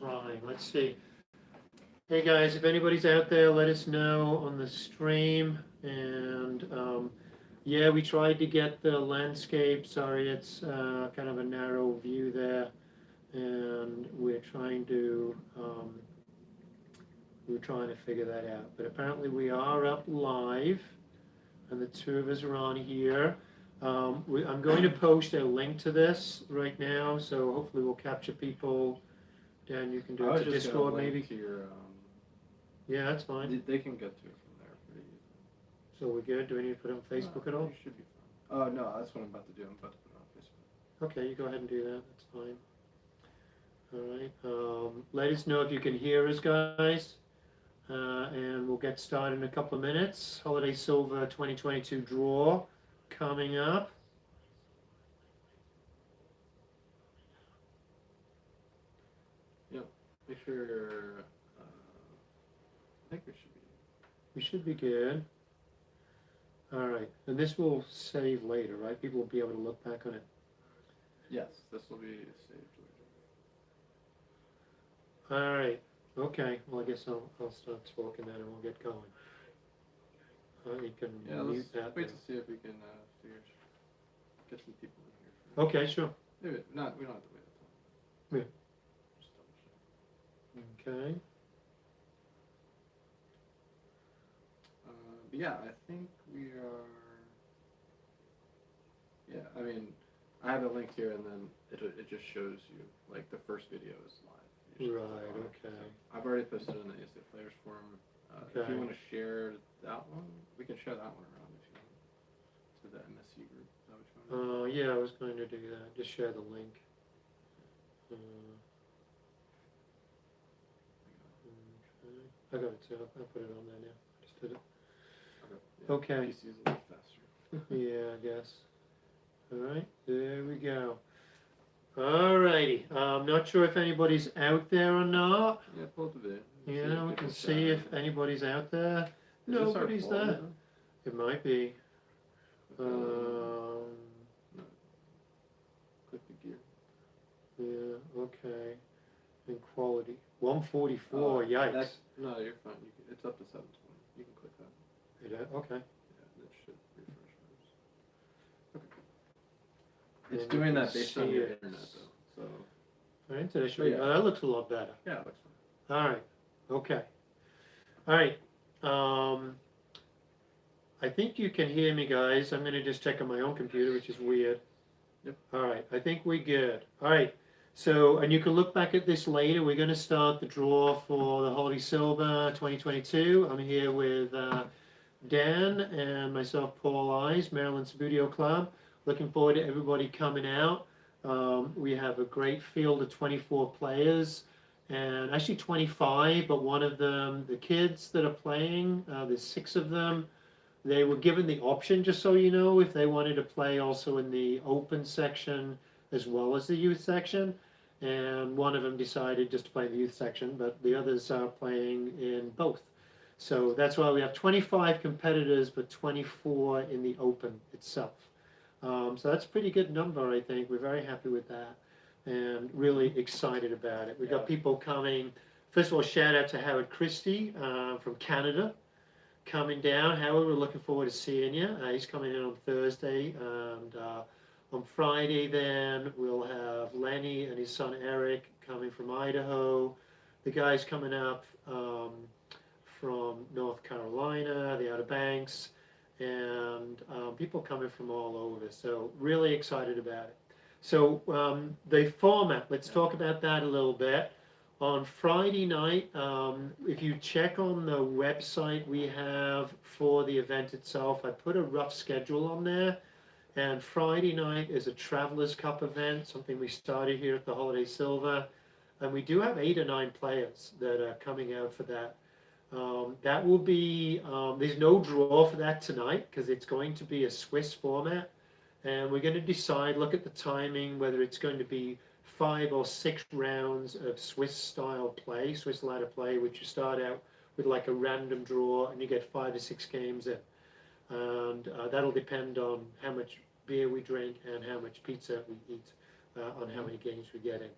trying. Let's see. Hey guys, if anybody's out there, let us know on the stream. And yeah, we tried to get the landscape. Sorry, it's kind of a narrow view there, and we're trying to figure that out. But apparently, we are up live, and the two of us are on here. I'm going to post a link to this right now, so hopefully we'll capture people. Dan, you can do I it was to just Discord gonna link maybe. to your. Yeah, that's fine. They can get to it from there pretty easily. So we're good? Do we need to put it on Facebook at all? You should be fine. Oh no, that's what I'm about to do. I'm about to put it on Facebook. Okay, you go ahead and do that. That's fine. All right. Let us know if you can hear us, guys. And we'll get started in a couple of minutes. Holiday Silver 2022 draw coming up. Yep. Make sure. I think we should be. We should be good. All right. And this will save later, right? People will be able to look back on it. Yes, this will be saved later. All right. Okay. Well, I guess I'll start talking then and we'll get going. You can mute let's that. wait then. to see if we can get some people in here. For Okay, sure. maybe not. We don't have to wait a Yeah. time. Just double check. Okay. But yeah, I think we are. Yeah, I mean, I have a link here, and then it just shows you like the first video is live. You just Right. click on it. Okay. So I've already posted it in the ASA Players forum. If Okay. you want to share that one, we can share that one around if you want. To the MSC group. Is that what you want? Yeah, I was going to do that. Just share the link. Okay. I got it set up. I put it on there now. I just did it. Okay. PC is a little faster. Yeah, I guess. All right, there we go. All righty. I'm not sure if anybody's out there or not. Yeah, pull up the video. Yeah, we can see if anybody's out there. Nobody's there. It might be. No. Click the gear. Yeah, okay. And quality. 144, yikes. No, you're fine. It's up to 720. You can click that. Okay. Yeah, that should refresh those. Okay. It's And doing you that can based on see your it. internet, though. So. All right, today should But be, yeah. that looks a lot better. Yeah, it looks fine. All right, okay. All right, I think you can hear me, guys. I'm gonna just check on my own computer, which is weird. Yep. All right, I think we're good. All right, so, and you can look back at this later. We're gonna start the draw for the Holiday Silver 2022. I'm here with Dan and myself, Paul Eyes, Maryland Sabudio Club. Looking forward to everybody coming out. We have a great field of 24 players, and actually 25, but one of them, the kids that are playing, there's 6 of them. They were given the option, just so you know, if they wanted to play also in the open section as well as the youth section. And one of them decided just to play in the youth section, but the others are playing in both. So that's why we have 25 competitors, but 24 in the open itself. So that's a pretty good number, I think. We're very happy with that and really excited about it. We've got people coming. First of all, shout out to Howard Christie from Canada coming down. Howard, we're looking forward to seeing you. He's coming in on Thursday. And on Friday then, we'll have Lenny and his son Eric coming from Idaho. The guys coming up from North Carolina, the Outer Banks, and people coming from all over. So really excited about it. So the format, let's talk about that a little bit. On Friday night, if you check on the website we have for the event itself, I put a rough schedule on there. And Friday night is a Travelers Cup event, something we started here at the Holiday Silver. And we do have 8 or 9 players that are coming out for that. That will be, there's no draw for that tonight because it's going to be a Swiss format. And we're going to decide, look at the timing, whether it's going to be 5 or 6 rounds of Swiss style play, Swiss ladder play, which you start out with like a random draw and you get 5 or 6 games in. And that'll depend on how much beer we drink and how much pizza we eat, on how many games we get in.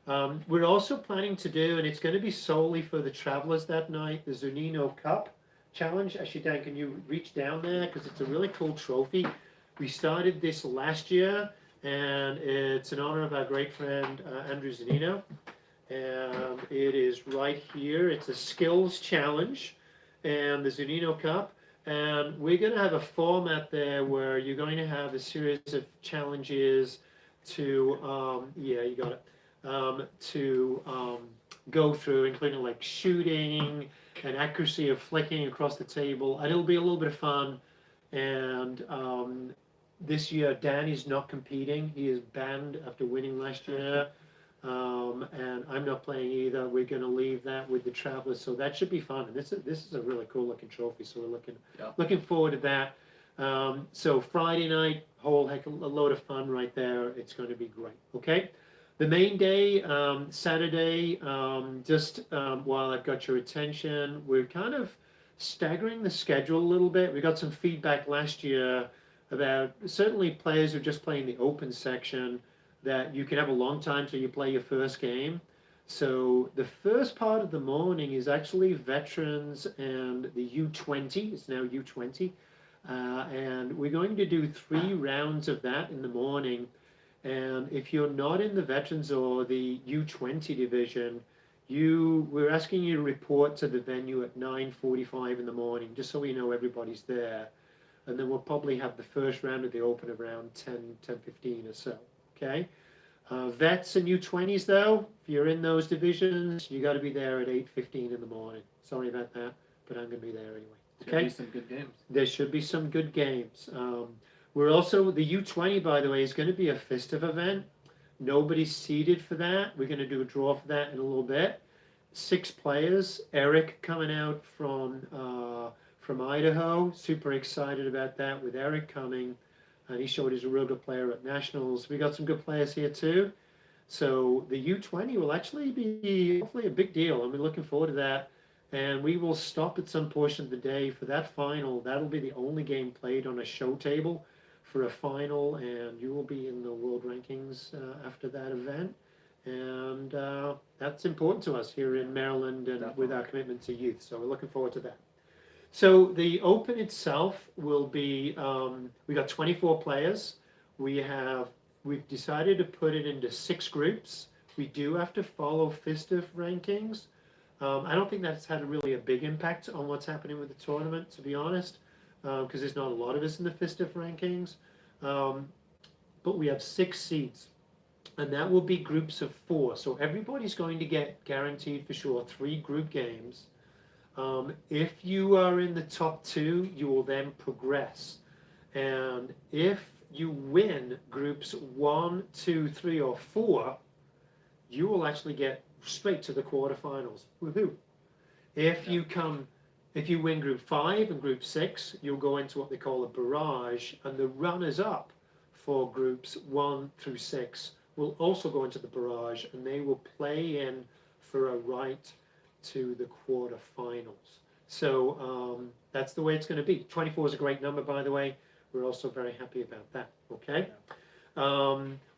We're also planning to do, and it's going to be solely for the travelers that night, the Zunino Cup Challenge. Actually, Dan, can you reach down there? Because it's a really cool trophy. We started this last year, and it's in honor of our great friend Andrew Zunino. And it is right here. It's a skills challenge, and the Zunino Cup. And we're going to have a format there where you're going to have a series of challenges to, yeah, you got it, to go through, including like shooting and accuracy of flicking across the table. And it'll be a little bit of fun. And this year, Dan is not competing. He is banned after winning last year. And I'm not playing either. We're going to leave that with the Travelers, so that should be fun. And this is a really cool looking trophy, so we're looking forward to that. So Friday night, whole heck of a load of fun right there. It's going to be great. Okay, the main day, Saturday. While I've got your attention, we're kind of staggering the schedule a little bit. We got some feedback last year about certainly players who are just playing the open section, that you can have a long time till you play your first game. So the first part of the morning is actually veterans and the U20. It's now U20. And we're going to do 3 rounds of that in the morning. And if you're not in the veterans or the U20 division, we're asking you to report to the venue at 9:45 in the morning, just so we know everybody's there. And then we'll probably have the first round of the open around 10:15 or so. Okay, vets and U20s though, if you're in those divisions, you got to be there at 8:15 in the morning. Sorry about that, but I'm going to be there anyway. Okay, Should be some good games. There should be some good games. We're also, the U20, by the way, is going to be a festive event. Nobody's seeded for that. We're going to do a draw for that in a little bit. 6 players. Eric coming out from Idaho. Super excited about that with Eric coming. And he showed he's a real good player at Nationals. We got some good players here too. So the U20 will actually be hopefully a big deal, and we're looking forward to that. And we will stop at some portion of the day for that final. That'll be the only game played on a show table for a final, and you will be in the world rankings after that event. And that's important to us here in Maryland and with our commitment to youth. So we're looking forward to that. So the Open itself will be, we got 24 players. We've decided to put it into 6 groups. We do have to follow FISTIF rankings. I don't think that's had really a big impact on what's happening with the tournament, to be honest, because there's not a lot of us in the FISTIF rankings. But we have 6 seeds, and that will be groups of 4. So everybody's going to get guaranteed for sure 3 group games. If you are in the top 2, you will then progress. And if you win groups 1, 2, 3, or 4, you will actually get straight to the quarterfinals. Woohoo! If you win group 5 and group 6, you'll go into what they call a barrage, and the runners up for groups 1 through 6 will also go into the barrage, and they will play in for a right to the quarterfinals. So that's the way it's going to be. 24 is a great number, by the way. We're also very happy about that. Okay.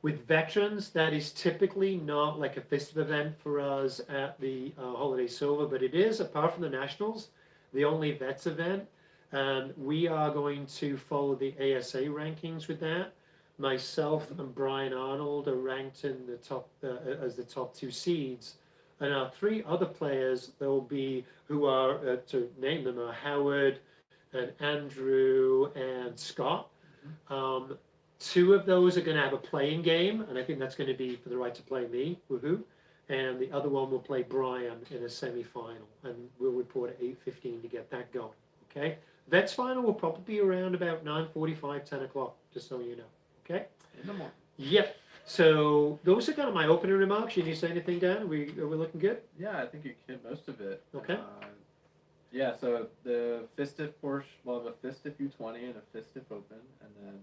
With veterans, that is typically not like a festive event for us at the Holiday Silver, but it is, apart from the Nationals, the only vets event. And we are going to follow the ASA rankings with that. Myself and Brian Arnold are ranked in the top as the top 2 seeds. And our 3 other players, there will be, who are, to name them, are Howard and Andrew and Scott. 2 of those are going to have a playing game, and I think that's going to be for the right to play me, woohoo. And the other one will play Brian in a semi-final, and we'll report at 8:15 to get that going, okay? Vets final will probably be around about 9:45, 10 o'clock, just so you know, okay? In the morning. Yep. So those are kind of my opening remarks. You need to say anything, Dan? Are we looking good? Yeah, I think you hit most of it. Okay. Yeah, so the FISTIF portion, we'll have a FISTIF U20 and a FISTIF Open, and then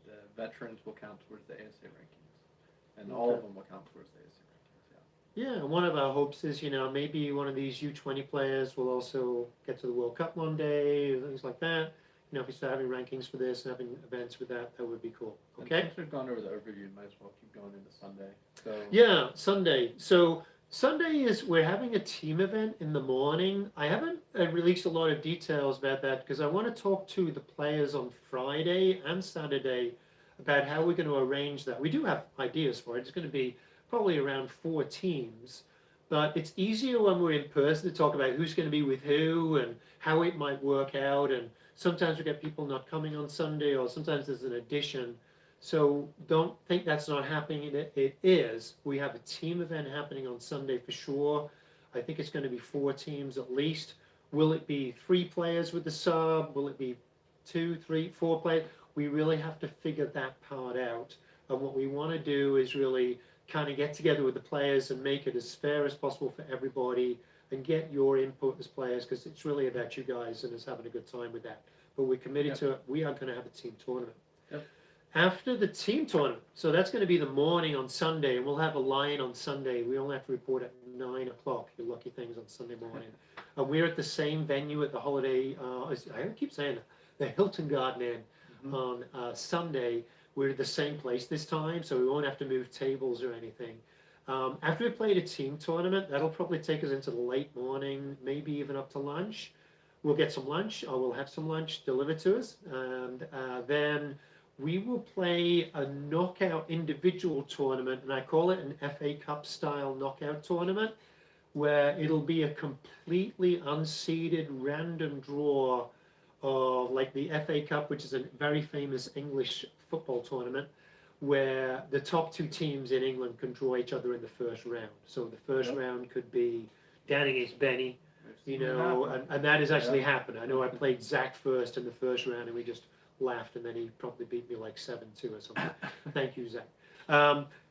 the veterans will count towards the ASA rankings. And all of them will count towards the ASA rankings, Yeah, and one of our hopes is, maybe one of these U20 players will also get to the World Cup one day, things like that. you know, if we start having rankings for this and having events with that, that would be cool. And Okay? since we've gone over the overview, might as well keep going into Sunday. So Yeah, Sunday. So Sunday is we're having a team event in the morning. I haven't released a lot of details about that because I want to talk to the players on Friday and Saturday about how we're going to arrange that. We do have ideas for it. It's going to be probably around 4 teams, but it's easier when we're in person to talk about who's going to be with who and how it might work out. And sometimes we get people not coming on Sunday, or sometimes there's an addition. So don't think that's not happening. It is. We have a team event happening on Sunday for sure. I think it's going to be 4 teams at least. Will it be 3 players with the sub? Will it be 2, 3, 4 players? We really have to figure that part out. And what we want to do is really kind of get together with the players and make it as fair as possible for everybody and get your input as players, because it's really about you guys and us having a good time with that. But we're committed to it. We are going to have a team tournament. Yep. After the team tournament, so that's going to be the morning on Sunday, and we'll have a line on Sunday. We only have to report at 9 o'clock, you lucky things, on Sunday morning. And we're at the same venue at the Holiday, I keep saying that, the Hilton Garden Inn on Sunday. We're at the same place this time, so we won't have to move tables or anything. After we played a team tournament, that'll probably take us into the late morning, maybe even up to lunch. We'll get some lunch, or we'll have some lunch delivered to us, and then we will play a knockout individual tournament, and I call it an FA Cup style knockout tournament, where it'll be a completely unseeded random draw of like the FA Cup, which is a very famous English football tournament, where the top 2 teams in England can draw each other in the first round. So the first round could be Dan against Benny, you know, and that has actually happened. I know I played Zach first in the first round, and we just laughed, and then he probably beat me like 7-2 or something. Thank you, Zach.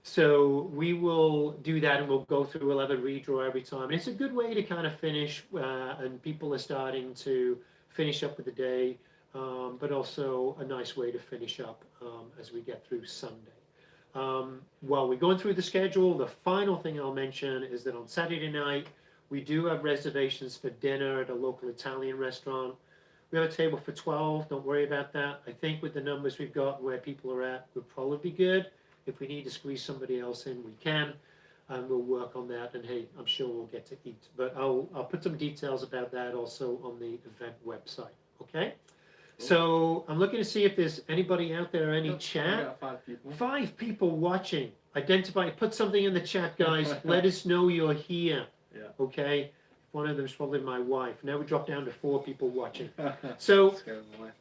So we will do that, and we'll go through, we'll have a redraw every time. And it's a good way to kind of finish, and people are starting to finish up with the day, but also a nice way to finish up as we get through Sunday. While we're going through the schedule, the final thing I'll mention is that on Saturday night, we do have reservations for dinner at a local Italian restaurant. We have a table for 12, don't worry about that. I think with the numbers we've got, where people are at, we'll probably be good. If we need to squeeze somebody else in, we can, and we'll work on that, and hey, I'm sure we'll get to eat. But I'll put some details about that also on the event website, okay? Cool. So I'm looking to see if there's anybody out there, any chat. We got 5 people. 5 people watching. Identify, put something in the chat, guys. Let us know you're here, okay? One of them is probably my wife. Now we drop down to 4 people watching. So,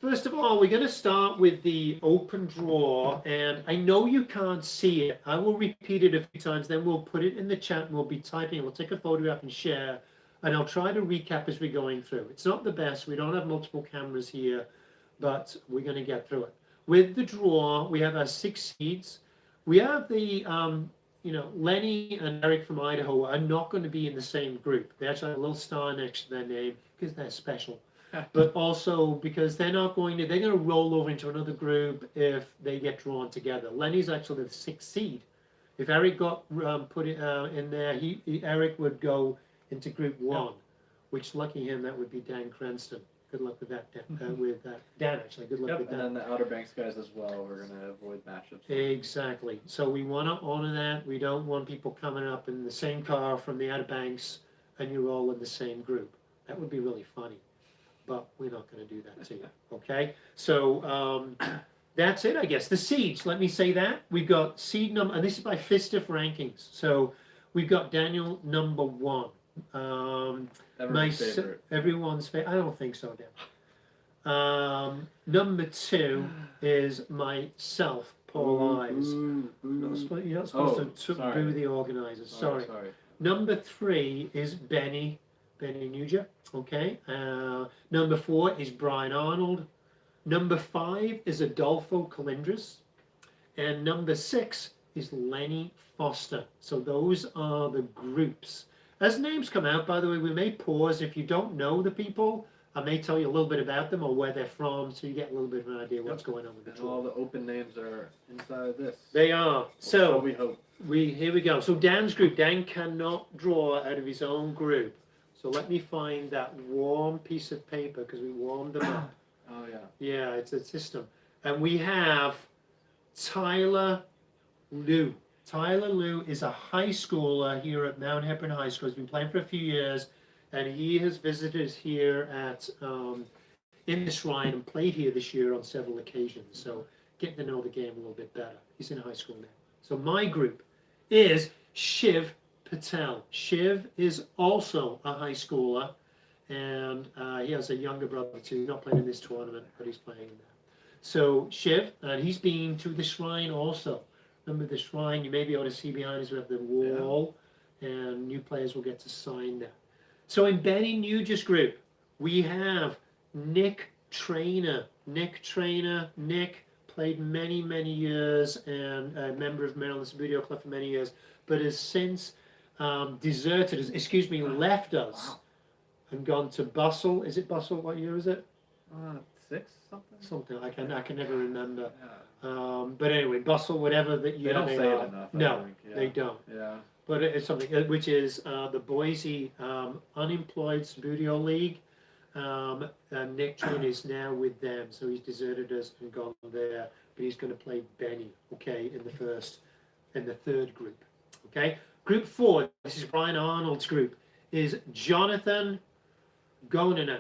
first of all, we're going to start with the open draw. And I know you can't see it. I will repeat it a few times. Then we'll put it in the chat, and we'll be typing. We'll take a photograph and share. And I'll try to recap as we're going through. It's not the best. We don't have multiple cameras here, but we're going to get through it. With the draw, we have our 6 seeds. We have the... Lenny and Eric from Idaho are not going to be in the same group. They actually have a little star next to their name because they're special. But also because they're going to roll over into another group if they get drawn together. Lenny's actually the 6th seed. If Eric got put in there, Eric would go into group 1, which, lucky him, that would be Dan Cranston. Good luck with that, Dan, actually. Good luck with that. And then the Outer Banks guys as well. We're going to avoid matchups. Exactly. So we want to honor that. We don't want people coming up in the same car from the Outer Banks and you're all in the same group. That would be really funny. But we're not going to do that to you. Okay? So that's it, I guess. The seeds, let me say that. We've got seed number, and this is by Fistif rankings. So we've got Daniel number 1. Everyone's favorite. I don't think so, Dan. Number 2 is myself, Paul Eyes. You're not supposed to boo the organizers. Sorry. Number 3 is Benny Nuja. Okay. Number 4 is Brian Arnold. Number 5 is Adolfo Calindras. And number 6 is Lenny Foster. So those are the groups. As names come out, by the way, we may pause. If you don't know the people, I may tell you a little bit about them or where they're from, so you get a little bit of an idea what's going on with the draw. All the open names are inside this. They are. So we hope. Here we go. So Dan's group. Dan cannot draw out of his own group. So let me find that warm piece of paper because we warmed them up. Oh yeah. Yeah, it's a system. And we have Tyler Liu. Tyler Liu is a high schooler here at Mount Hebron High School. He's been playing for a few years, and he has visited here at in the Shrine and played here this year on several occasions. So getting to know the game a little bit better. He's in high school now. So my group is Shiv Patel. Shiv is also a high schooler, and he has a younger brother too. He's not playing in this tournament, but he's playing in that. So Shiv, and he's been to the Shrine also. Remember the Shrine? You may be able to see behind us. We have the wall, and new players will get to sign that. So in Benny Nugent's group, we have Nick Trainer. Nick played many years and a member of Maryland Sabudio Club for many years, but has since left us and gone to Bustle. Is it Bustle? What year is it? 6 something. Something I can never remember. Yeah. But anyway, Bustle, whatever that year They don't say are. it enough. No, I think. Yeah. they don't. Yeah. But it's something which is the Boise Unemployed Sabudio League. And Nick Trainer is now with them, so he's deserted us and gone there. But he's going to play Benny, okay, in the third group. Okay, group 4. This is Brian Arnold's group. Is Jonathan Goninen.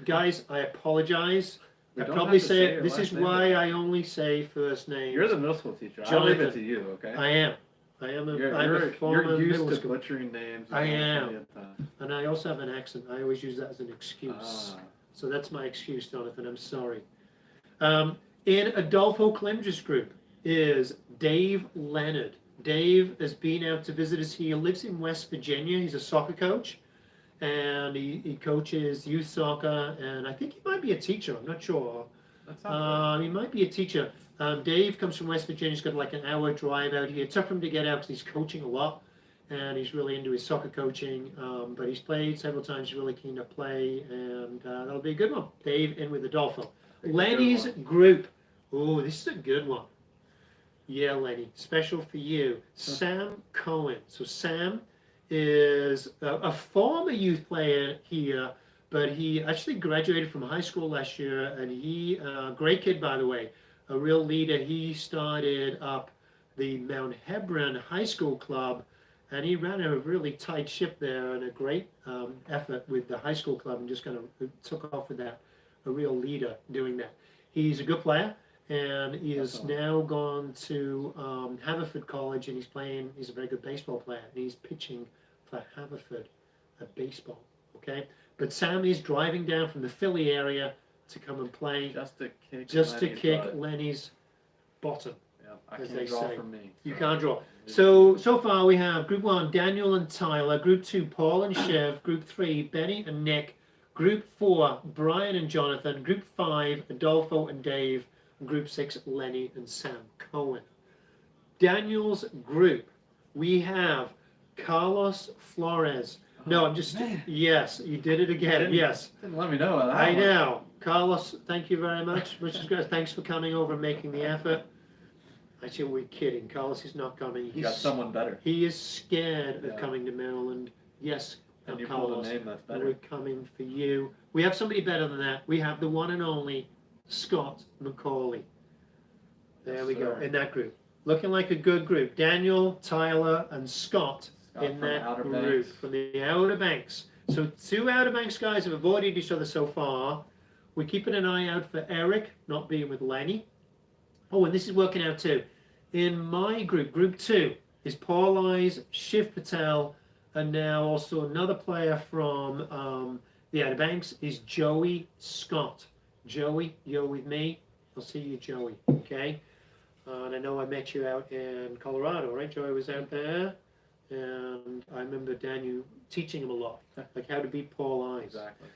Guys, I apologize. We I don't probably have to say your it. This last is name. why I only say first names. You're the middle school teacher. I'll leave it Jonathan. to you. Okay. I am. I'm a former you're used middle to school. butchering names. I You've done am. plenty of time. And I also have an accent. I always use that as an excuse. Ah. So that's my excuse, Jonathan. I'm sorry. In Adolfo Klimdra's group is Dave Leonard. Dave has been out to visit us here. He lives in West Virginia. He's a soccer coach. And he coaches youth soccer. And I think he might be a teacher. I'm not sure. That sounds He might be a teacher. Dave comes from West Virginia. He's got like an hour drive out here. It took him to get out because he's coaching a lot. And he's really into his soccer coaching. But he's played several times. He's really keen to play. And that'll be a good one. Dave in with Adolfo. Lenny's group. Oh, this is a good one. Yeah, Lenny. Special for you. Sam Cohen. So Sam is a former youth player here, but he actually graduated from high school last year. And he, great kid, by the way, a real leader. He started up the Mount Hebron High School Club, and he ran a really tight ship there and a great effort with the high school club, and just kind of took off with that. A real leader doing that. He's a good player, and he has now gone to Haverford College, and he's a very good baseball player, and he's pitching for Haverford at baseball. Okay, but Sam is driving down from the Philly area to come and play, just to kick Lenny's Lenny's bottom. butt. Yeah, I as can't they draw say. from me. You so. can't draw. So far we have Group 1, Daniel and Tyler. Group 2, Paul and Shiv. Group 3, Benny and Nick. Group 4, Brian and Jonathan. Group 5, Adolfo and Dave. And Group 6, Lenny and Sam Cohen. Daniel's group, we have Carlos Flores. No, I'm just, yes, you did it again, yes. Didn't let me know. That I one. know. Carlos, thank you very much. Richard, thanks for coming over and making the effort. Actually, we're kidding. Carlos is not coming. You got someone better. He is scared of Yeah. coming to Maryland. Yes, And you pulled Carlos, a name that's we're better. coming for you. We have somebody better than that. We have the one and only Scott McCauley. There Yes, we go, sir. in that group. Looking like a good group. Daniel, Tyler, and Scott in from that Outer group Banks. from the Outer Banks. So 2 Outer Banks guys have avoided each other so far. We're keeping an eye out for Eric not being with Lenny. Oh, and this is working out too. In my group, group 2, is Paul Eyes, Shiv Patel, and now also another player from the Outer Banks is Joey Scott. Joey, you're with me. I'll see you, Joey. Okay. And I know I met you out in Colorado, right? Joey was out there, and I remember Daniel teaching him a lot, like how to beat Paul Eyes. Exactly.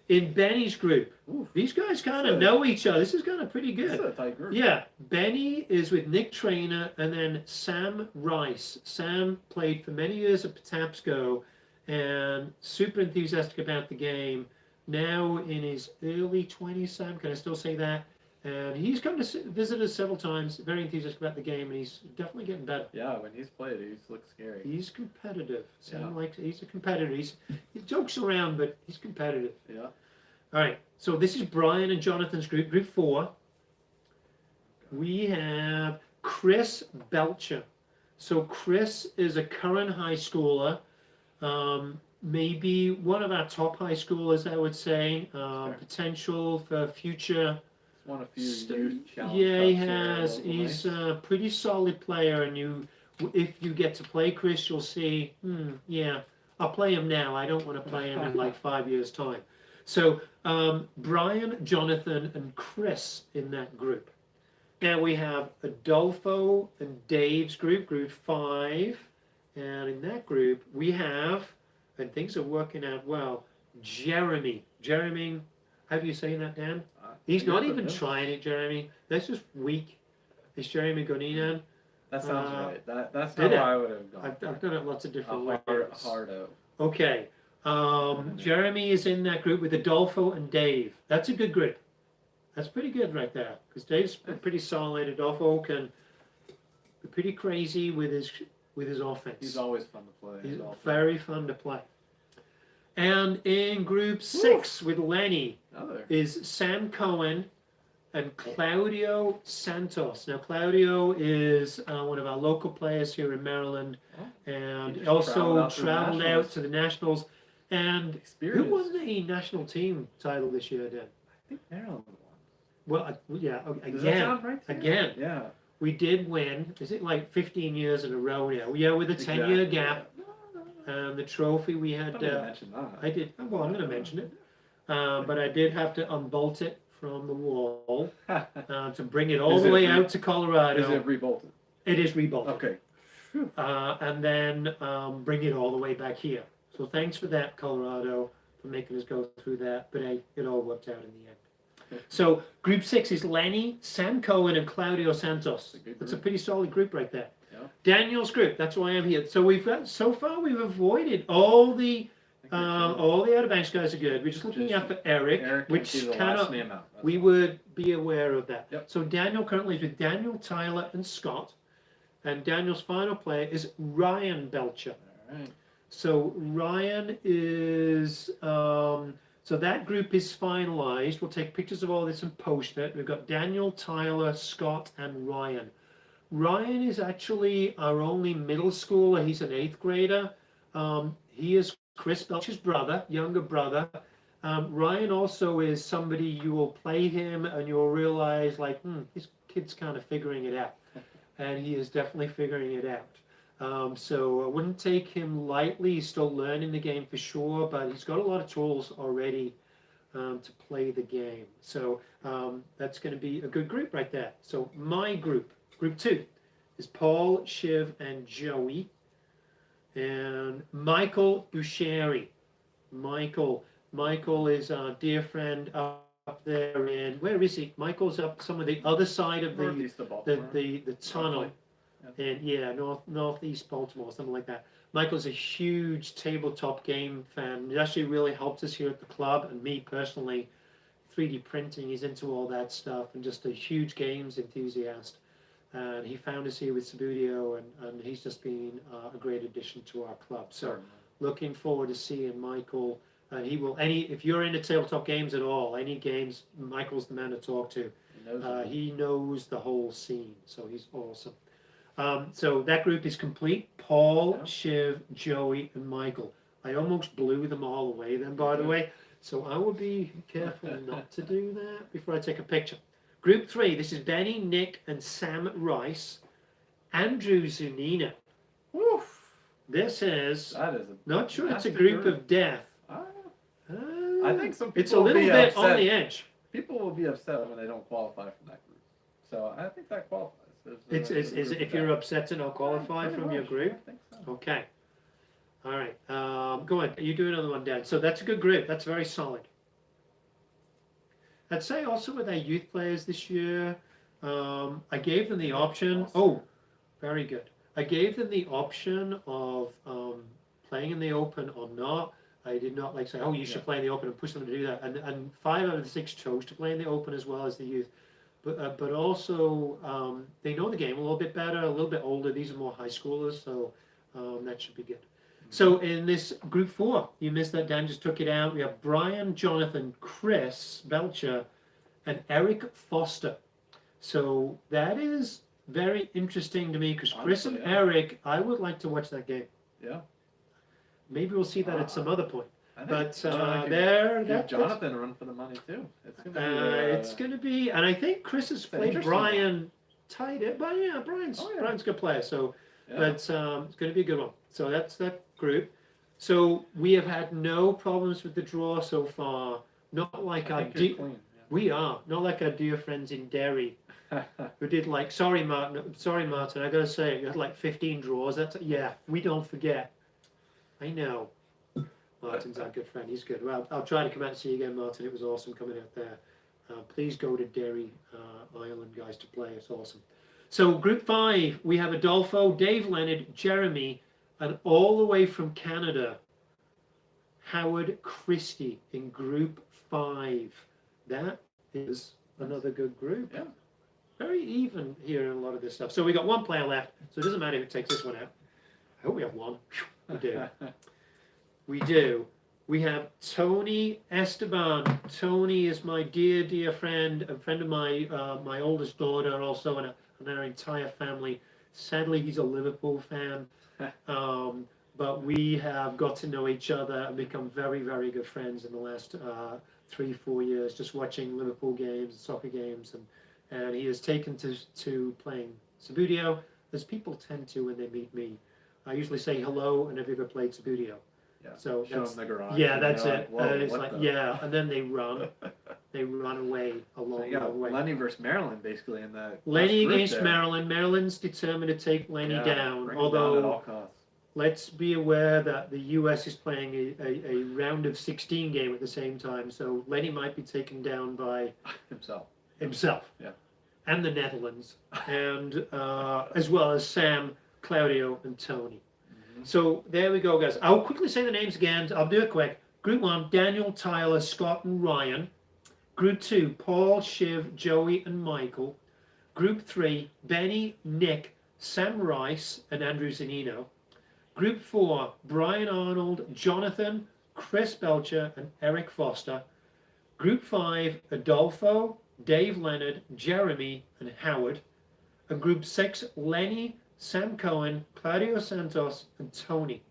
In Benny's group, Ooh, these guys kind of know each other. This is kind of pretty this is good. a tight group. Yeah, Benny is with Nick Trainer, and then Sam Rice. Sam played for many years at Patapsco, and super enthusiastic about the game. Now in his early 20s, Sam, can I still say that? And he's come to visit us several times, very enthusiastic about the game, and he's definitely getting better. Yeah, when he's played, he's looked scary. He's competitive. Sam Yeah. likes, he's a competitor. He jokes around, but he's competitive. Yeah. All right, so this is Brian and Jonathan's group, group 4. We have Chris Belcher. So Chris is a current high schooler, maybe one of our top high schoolers, I would say. Sure. Potential for future. He's won a few youth challenge Yeah, he cups here has. locally. He's a pretty solid player, and if you get to play Chris, you'll see. Yeah, I'll play him now. I don't want to play him in like 5 years' time. So Brian, Jonathan, and Chris in that group. Now we have Adolfo and Dave's group, group 5, and in that group we have, and things are working out well, Jeremy. Jeremy, how do you say that, Dan? He's not even trying it, Jeremy. That's just weak. It's Jeremy Goninan. That sounds right. That's did how it? I would have gone. I've done it lots of different ways. Hard O. Okay. Jeremy is in that group with Adolfo and Dave. That's a good group. That's pretty good right there. Because Dave's pretty solid. Adolfo can be pretty crazy with his offense. He's always fun to play. He's very fun to play. And in group 6 with Lenny is Sam Cohen and Claudio Santos. Now Claudio is one of our local players here in Maryland, and also traveled out to the Nationals. And who won the national team title this year, Dan? I think Maryland won. Well, yeah, Does that sound right? again. Yeah. We did win. Is it like 15 years in a row now? Yeah, with a 10-year gap. The trophy we had. I did. Well, I'm going to mention it. But I did have to unbolt it from the wall to bring it all the way out to Colorado. Is it rebolted? It is rebolted. Okay. And then bring it all the way back here. So thanks for that, Colorado, for making us go through that. But it all worked out in the end. So group 6 is Lenny, Sam Cohen, and Claudio Santos. That's a pretty solid group right there. Yeah. Daniel's group. That's why I'm here. So we've avoided all the Outer Banks guys are good. We're just looking out for Eric, which kind of we would be aware of that. Yep. So Daniel currently is with Daniel, Tyler, and Scott, and Daniel's final player is Ryan Belcher. All right. So Ryan is. So that group is finalized. We'll take pictures of all this and post it. We've got Daniel, Tyler, Scott, and Ryan. Ryan is actually our only middle schooler. He's an 8th grader. He is Chris Belcher's brother, younger brother. Ryan also is somebody you will play him and you'll realize like, this kid's kind of figuring it out. And he is definitely figuring it out. So I wouldn't take him lightly. He's still learning the game for sure, but he's got a lot of tools already to play the game. So that's going to be a good group right there. So my group, group 2, is Paul, Shiv, and Joey, and Michael Busheri. Michael is our dear friend up there in, where is he? Michael's up some of the other side of the tunnel. And northeast Baltimore, something like that. Michael's a huge tabletop game fan. It actually really helped us here at the club, and me personally, 3D printing, he's into all that stuff, and just a huge games enthusiast. And he found us here with Subudio, and he's just been a great addition to our club. So looking forward to seeing Michael. He will, if you're into tabletop games at all, any games, Michael's the man to talk to. He knows the whole scene, so he's awesome. So that group is complete. Paul, Shiv, Joey, and Michael. I almost blew them all away then, by the way. So I will be careful not to do that before I take a picture. Group 3, this is Benny, Nick, and Sam Rice. Andrew Zunina. Woof. This is, not sure it's a group of death. I think some people it's a little bit upset. On the edge. People will be upset when they don't qualify from that group. So I think that qualifies. Is it if you're upset to not qualify from your group? I think so. Okay. All right. Go ahead. You do another one, Dad. So that's a good group. That's very solid. I'd say also with our youth players this year, I gave them the option. Oh, very good. I gave them the option of playing in the Open or not. I did not say, oh, you should play in the Open and push them to do that. And 5 out of the 6 chose to play in the Open as well as the youth. But also they know the game a little bit better, a little bit older. These are more high schoolers, so that should be good. So in this group 4, you missed that. Dan just took it out. We have Brian, Jonathan, Chris Belcher, and Eric Foster. So that is very interesting to me because Chris and Honestly, yeah. Eric, I would like to watch that game. Yeah. Maybe we'll see that at some other point. I think But give that's Jonathan a run for the money too. it's going to be, and I think Chris has played interesting Brian tight end, but yeah, Brian's a good player. So, Yeah. but it's going to be a good one. So that's that group. So we have had no problems with the draw so far. Not like I our think you're clean. we are not like our dear friends in Derry Yeah. who did like sorry Martin, I gotta say you had like 15 draws. That's yeah, we don't forget. I know. Martin's our good friend. He's good. Well, I'll try to come out and see you again, Martin. It was awesome coming out there. Please go to Derry, Ireland, guys, to play. It's awesome. So Group 5, we have Adolfo, Dave Leonard, Jeremy, and all the way from Canada, Howard Christie in Group 5. That is another good group. Yeah. Very even here in a lot of this stuff. So we got one player left, so it doesn't matter who takes this one out. I hope we have one. We do. We do. We have Tony Esteban. Tony is my dear, dear friend, a friend of my oldest daughter, also, and our entire family. Sadly, he's a Liverpool fan, but we have got to know each other and become very, very good friends in the last 3-4 years, just watching Liverpool games, soccer games, and he has taken to playing Subbuteo, as people tend to when they meet me. I usually say hello, and have you ever played Subbuteo? Yeah. So Show them the garage. yeah, and that's they're it. like, "Whoa, It's what like the-" yeah, and then they run away a So long, you got long way. Lenny versus Maryland basically in the Lenny last group against there. Maryland. Maryland's determined to take Lenny Yeah, down. bring him down at Although all costs. let's be aware that the U.S. is playing a round of 16 game at the same time, so Lenny might be taken down by himself. Yeah. and the Netherlands, and as well as Sam, Claudio, and Tony. So there we go, guys. I'll quickly say the names again. I'll do it quick. Group 1, Daniel, Tyler, Scott, and Ryan. Group 2, Paul, Shiv, Joey, and Michael. Group 3, Benny, Nick, Sam Rice, and Andrew Zanino. Group 4, Brian Arnold, Jonathan, Chris Belcher, and Eric Foster. Group 5, Adolfo, Dave Leonard, Jeremy, and Howard. And Group 6, Lenny, Sam Cohen, Claudio Santos, and Tony.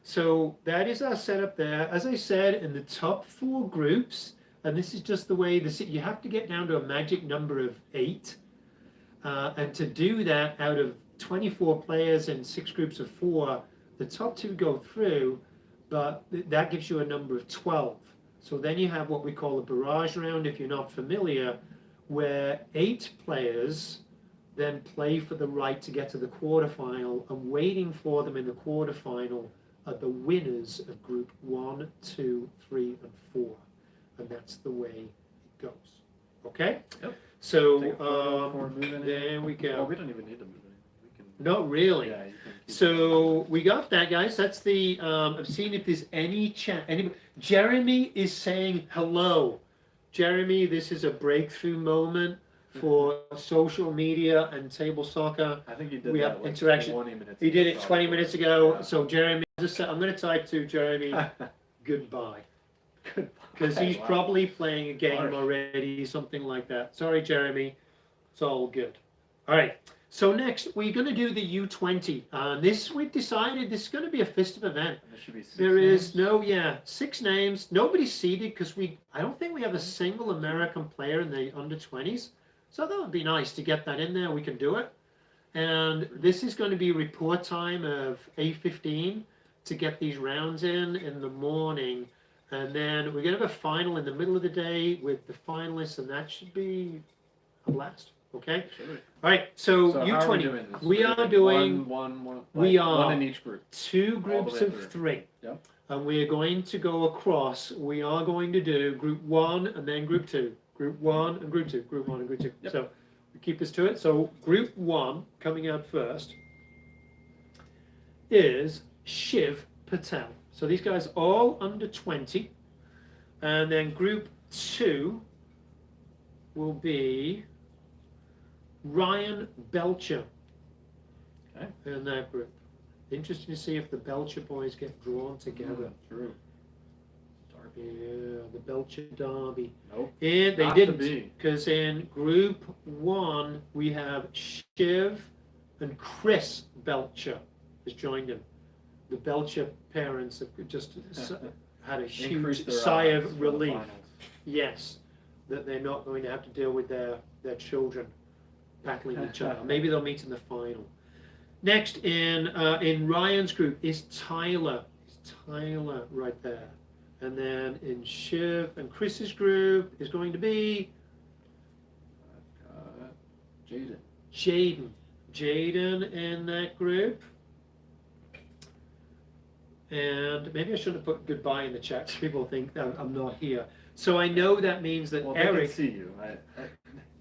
So that is our setup there. As I said, in the top 4 groups, and this is just the way you have to get down to a magic number of 8. And to do that, out of 24 players in 6 groups of 4, the top 2 go through, but that gives you a number of 12. So then you have what we call a barrage round, if you're not familiar, where 8 players then play for the right to get to the quarterfinal, and waiting for them in the quarterfinal are the winners of group 1, 2, 3, and 4. And that's the way it goes. Okay? Yep. So, Take a photo before moving there we go. Well, we don't even need to move it. We can. Not really. Yeah, you can keep So we got that, guys. That's the. I'm seeing if there's any chat. Anybody? Jeremy is saying hello. Jeremy, this is a breakthrough moment for social media and table soccer. I think you did We that have like interaction. 20 minutes He did it ago, 20 probably. minutes ago. Yeah. So Jeremy, I'm going to type to Jeremy goodbye, because he's Wow. probably playing a game Harsh. already, something like that. Sorry, Jeremy. It's all good. All right. So next, we're going to do the U20. This we've decided this is going to be a festive event. And there should be 6 There names. is 6 names. Nobody's seeded because I don't think we have a single American player in the under 20s. So that would be nice to get that in there. We can do it. And this is going to be report time of 8:15 to get these rounds in the morning. And then we're going to have a final in the middle of the day with the finalists, and that should be a blast. Okay? Should we? All right. So, So how are we U20. doing this? We We're are doing one, we like, are- one in each group. 2 All the groups way of through. 3. Yep. And we are going to go across. We are going to do group 1 and then group 2. Group 1 and group 2. Group 1 and group 2. Yep. So we keep this to it. So group 1, coming out first, is Shiv Patel. So these guys all under 20. And then group 2 will be Ryan Belcher Okay. in that group. Interesting to see if the Belcher boys get drawn together. True. Yeah, the Belcher Derby. Nope. And they Not to didn't, be. because in Group 1 we have Shiv and Chris Belcher has joined them. The Belcher parents have just had a Increase huge their sigh odds of for the relief. finals. Yes, that they're not going to have to deal with their children battling each other. Maybe they'll meet in the final. Next in Ryan's group is Tyler. Is Tyler right there? And then in Shiv and Chris's group is going to be I've got Jaden. Jaden. Jaden in that group. And maybe I shouldn't have put goodbye in the chat so people think that I'm not here. So I know that means that Well, they Eric. can see you.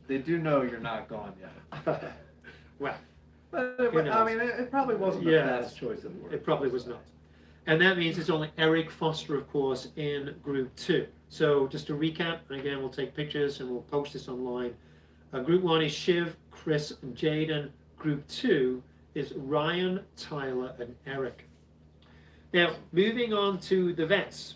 They do know you're not gone yet. Well, But Who I knows? mean, it probably wasn't the Yeah. best choice of words. it probably was not. And that means it's only Eric Foster, of course, in group 2. So just to recap, and again, we'll take pictures and we'll post this online. Group 1 is Shiv, Chris, and Jaden. Group 2 is Ryan, Tyler, and Eric. Now, moving on to the vets.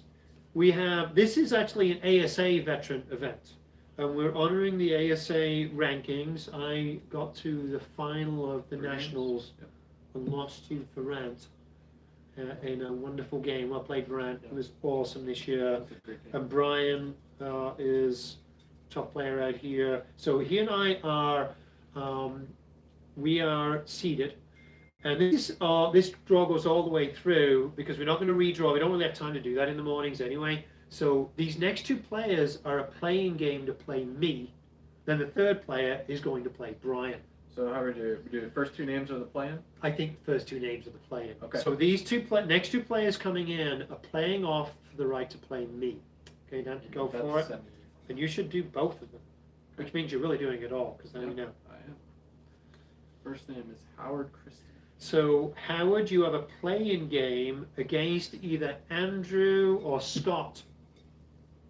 We have, this is actually an ASA veteran event. And we're honoring the ASA rankings. I got to the final of the Nationals Yep. and lost to Varant in a wonderful game. Well played, Varant. It was awesome this year. That's a great game. And Brian is top player out here. So he and I are, we are seeded. And this draw goes all the way through because we're not going to redraw. We don't really have time to do that in the mornings anyway. So these next 2 players are a playing game to play me. Then the third player is going to play Brian. So how we do? We do the first 2 names of the plan. I think the first 2 names are the playing. Okay. So these next 2 players coming in are playing off for the right to play me. Okay, Dan, go That's for it. semi- And you should do both of them, which means you're really doing it all, because then we know. I am. First name is Howard Christie. So Howard, you have a play-in game against either Andrew or Scott.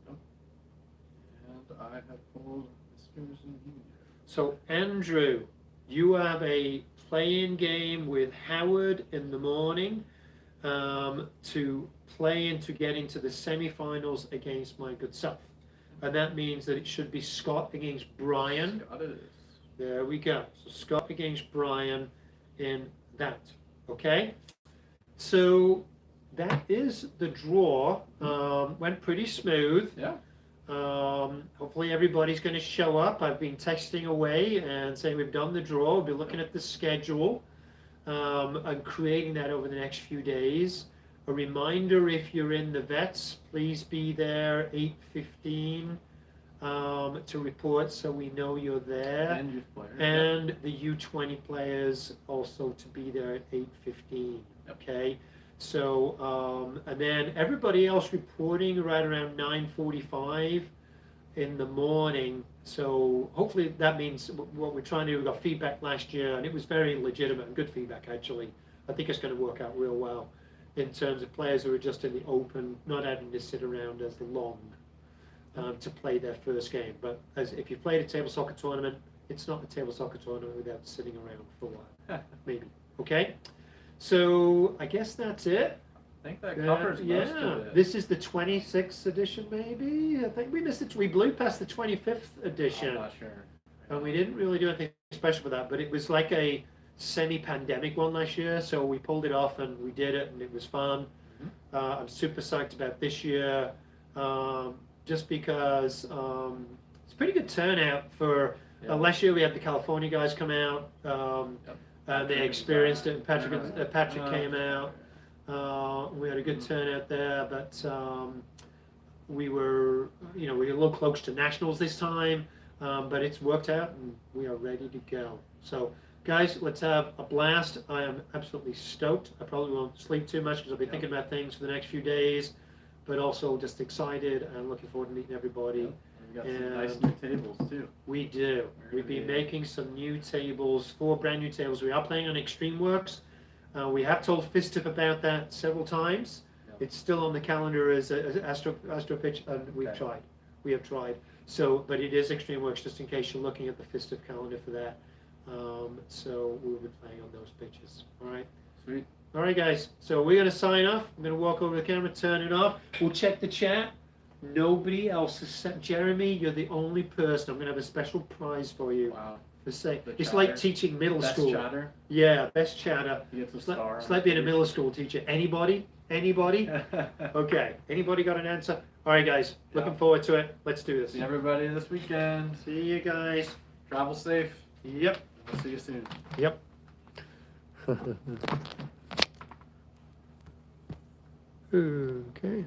And I have pulled Mr. Zuniga. So Andrew, you have a play-in game with Howard in the morning to play in to get into the semifinals against my good self. And that means that it should be Scott against Brian. Scott it is. There we go. So Scott against Brian in that. Okay? So that is the draw. Went pretty smooth. Yeah. Hopefully everybody's going to show up. I've been texting away and saying we've done the draw. We'll be looking at the schedule and creating that over the next few days. A reminder, if you're in the vets, please be there 8:15 to report so we know you're there. And youth player. And the U20 players also to be there at 8:15. Yep. Okay, so and then everybody else reporting right around 9:45 in the morning. So hopefully that means what we're trying to do. We got feedback last year, and it was very legitimate and good feedback actually. I think it's going to work out real well in terms of players who are just in the open, not having to sit around as long. To play their first game, but as if you played a table soccer tournament, it's not a table soccer tournament without sitting around for a while, maybe. Okay, so I guess that's it. I think that covers most of it. This is the 26th edition, maybe. I think we missed it. We blew past the 25th edition, I'm not sure. and we didn't really do anything special for that. But it was like a semi-pandemic one last year, so we pulled it off and we did it, and it was fun. I'm super psyched about this year. Just because it's a pretty good turnout for last year we had the California guys come out and they experienced it, and Patrick came out. We had a good turnout there, but we were we were a little close to nationals this time, but it's worked out and we are ready to go. So guys, let's have a blast. I am absolutely stoked. I probably won't sleep too much because I'll be thinking about things for the next few days, but also just excited and looking forward to meeting everybody. We got some nice new tables too. We do. We've been making some new tables, 4 brand new tables. We are playing on ExtremeWorks. We have told Fistif about that several times. Yep. It's still on the calendar as Astro Pitch, and we've tried. We have tried. So, but it is ExtremeWorks, just in case you're looking at the Fistif calendar for that. So we'll be playing on those pitches. All right. Sweet. All right, guys. So we're gonna sign off. I'm gonna walk over to the camera, turn it off. We'll check the chat. Nobody else except Jeremy. You're the only person. I'm gonna have a special prize for you. Wow. For say, The it's like chatter. teaching middle Best school. chatter. Yeah, best chatter. He gets a It's like, star. it's like being a middle school teacher. Anybody? Anybody? Okay. Anybody got an answer? All right, guys. Looking Yeah. forward to it. Let's do this. See everybody this weekend. See you guys. Travel safe. Yep. We'll see you soon. Yep. Okay.